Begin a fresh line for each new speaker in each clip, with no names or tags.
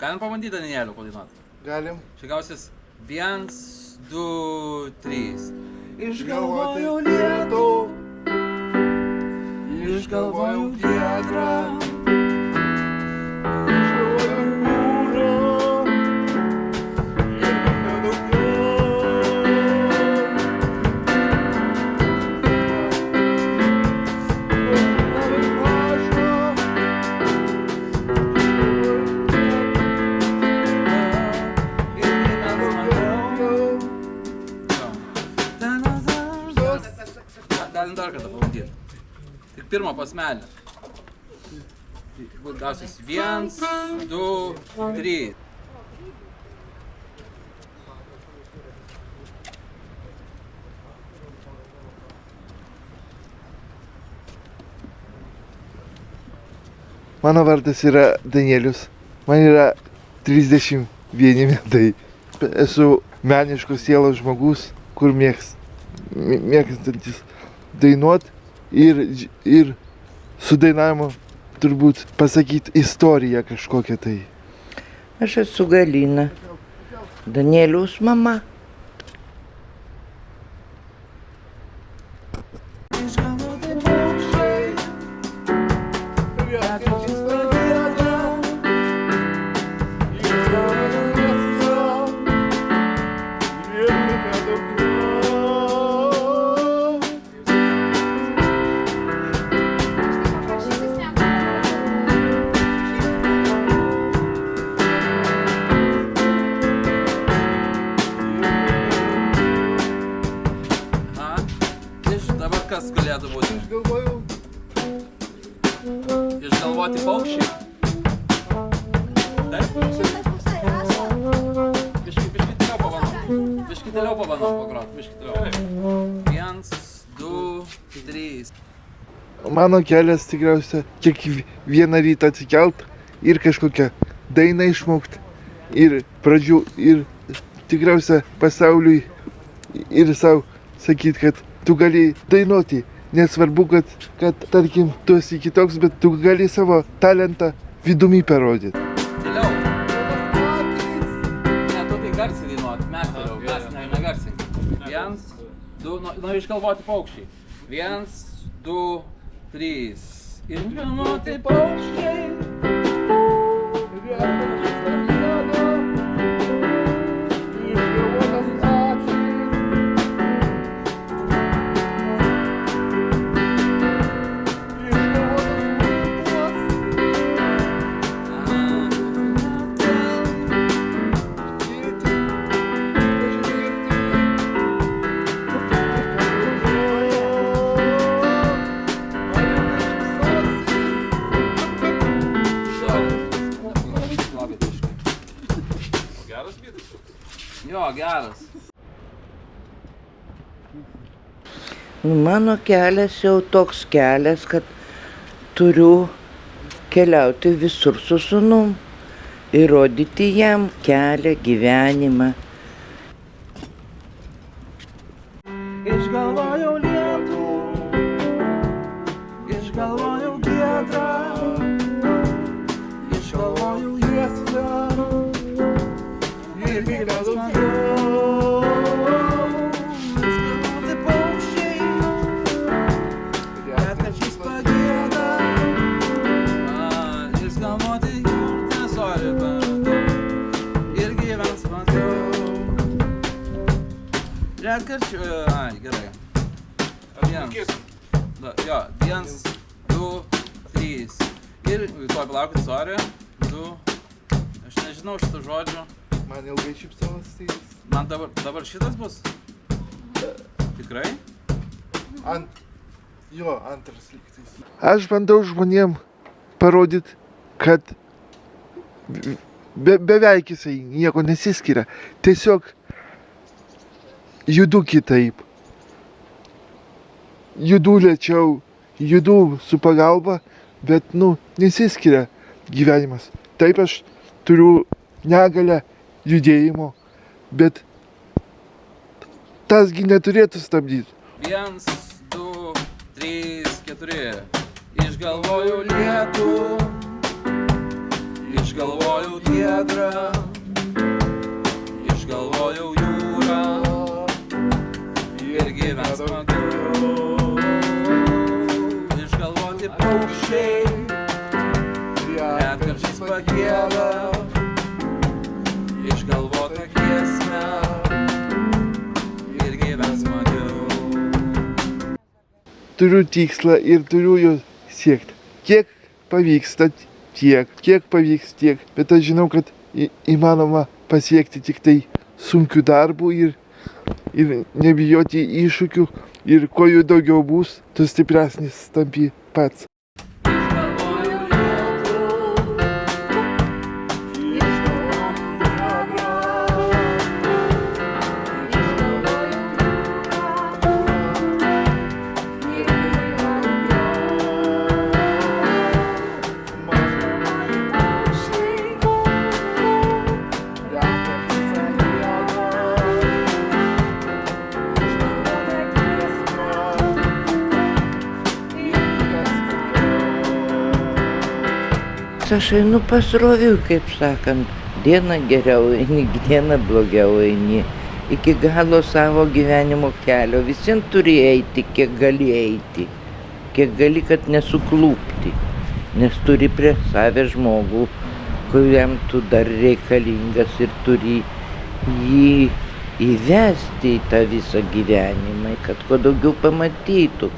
Galim pabandyti Danielių padainuoti?
Galim.
Čia gausis 1, 2, 3.
Išgalvojau lietų, išgalvojau giedrą, išgalvojau jūrą ir nieko daugiau. Labai mažo, ir nieko daugiau.
Galim dar kartą pabandyti. Tik pirmą posmelį. Gausis 1, 2, 3.
Mano vardas yra Danielius. Man yra 31 metai. Esu meniškos sielos žmogus, kur mėgstantis dainuot ir su dainavimu turbūt pasakyti istoriją kažkokią tai.
Aš esu Galina, Danieliaus mama.
Dabar kas galėtų būti?
Išgalvojau.
Išgalvoti paukščiai? Taip? Biškį tėliau pabandom. Biškį tėliau pabandom pagrot. Biškį tėliau. 1, 2, 3.
Mano kelias tikriausia kiekvieną rytą atsikelt ir kažkokią dainą išmokt. Ir pradžių, ir tikriausia pasauliui ir savo sakyt, kad tu gali dainuoti. Nesvarbu, kad tarkim, tu esi kitoks, bet tu gali savo talentą vidumi parodyti.
Tėliau. Ne, tu tai garsiai dainuot. Mes tėliau. Mes negarsiai. 1, 2, noriu išgalvoti paukščiai. 1, 2, 3. Išgalvoti paukščiai. Jo, geras.
Mano kelias jau toks kelias, kad turiu keliauti visur su sūnum ir rodyti jam kelią, gyvenimą.
Išgalvojau lietų, išgalvojau giedrą, išgalvojau giesmę ir nieko daugiau. Išgalvoti paukščiai, retkarčiais pagieda, išgalvoti jūrtę sorį ir gyvens smagiau. Retkarčių, gerai. 1, jo, 1, 2, 3. Ir tuo palaukit, sorry. 2. Aš nežinau šitų žodžių.
Man ilgai šypsonas tai...
Man dabar šitas bus? Tikrai?
Antras lygtais. Aš bandau žmonėm parodyti, kad beveik jisai nieko nesiskiria. Tiesiog judu kitaip. Judu lėčiau, judu su pagalba, bet, nesiskiria gyvenimas. Taip aš turiu negalę judėjimo, bet tasgi neturėtų stabdyti.
1, 2, 3, 4. Išgalvojau lietų, Išgalvojau giedrą, išgalvojau jūrą ir gyvens smagiau. Išgalvoti paukščiai, retkarčiais pagieda, išgalvota giesmė ir gyvens smagiau.
Turiu tikslą ir turiu jo siekti. Kiek pavyksta tiek, kiek pavyks tiek, bet aš žinau, kad įmanoma pasiekti tik tai sunkių darbų ir nebijoti iššūkių ir kuo jų daugiau bus, tu stipresnis tampi pats.
Aš einu pasroviui, kaip sakant, dieną geriau eini, dieną blogiau eini. Iki galo savo gyvenimo kelio visiems turi eiti, kiek gali eiti. Kiek gali, kad nesuklūpti. Nes turi prie savęs žmogų, kuriam tu dar reikalingas ir turi jį įvesti į tą visą gyvenimą, kad kuo daugiau pamatytų.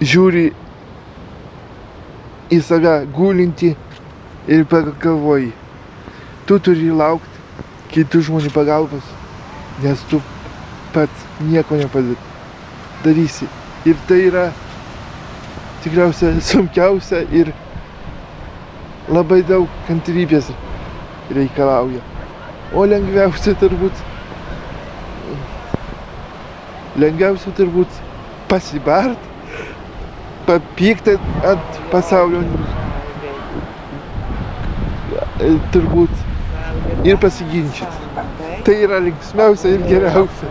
Žiūri į save gulinti ir pagalvoji, tu turi laukti kitų žmonių pagalbos, nes tu pats nieko nepadarysi. Ir tai yra tikriausia sunkiausia ir labai daug kantrybės reikalauja. O lengviausia turbūt pasibart, papykti ant pasaulio turbūt ir pasiginčyti. Tai yra linksmiausia ir geriausia.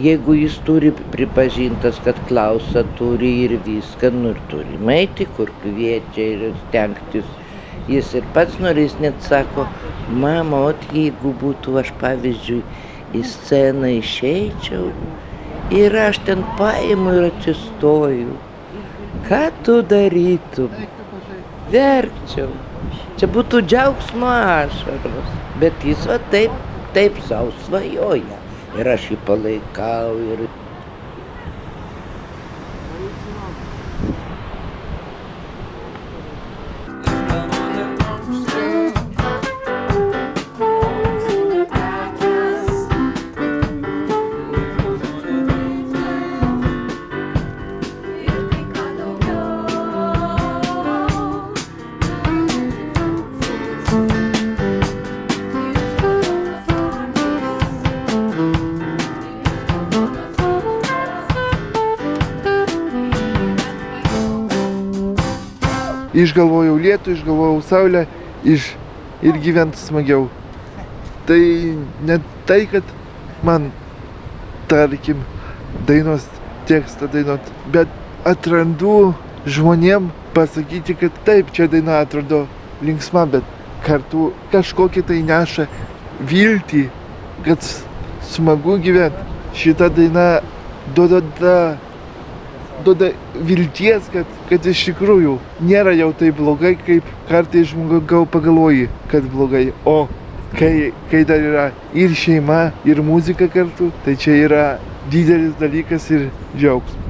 Jeigu jis turi pripažintas, kad klausą turi ir viską, ir turi eiti, kur kviečia ir stengtis. Jis ir pats norės, net sako, mama, jeigu būtų aš pavyzdžiui į sceną išeičiau ir aš ten paimu ir atsistoju, ką tu darytum? Verkčiau. Čia būtų džiaugsmo ašaros, bet jis va taip savo svajoja. Ir aš jį palaikau ir...
išgalvojau lietų, išgalvojau saulę ir gyventi smagiau. Tai ne tai, kad man, tarkim, dainos tekstą dainuot, bet atrandu žmonėm pasakyti, kad taip, čia daina atrodo linksma, bet kartu kažkokį tai neša viltį, kad smagu gyventi. Šita daina duoda vilties, kad iš tikrųjų nėra jau taip blogai, kaip kartais žmogus pagalvoji, kad blogai. O kai dar yra ir šeima, ir muzika kartu, tai čia yra didelis dalykas ir džiaugsmas.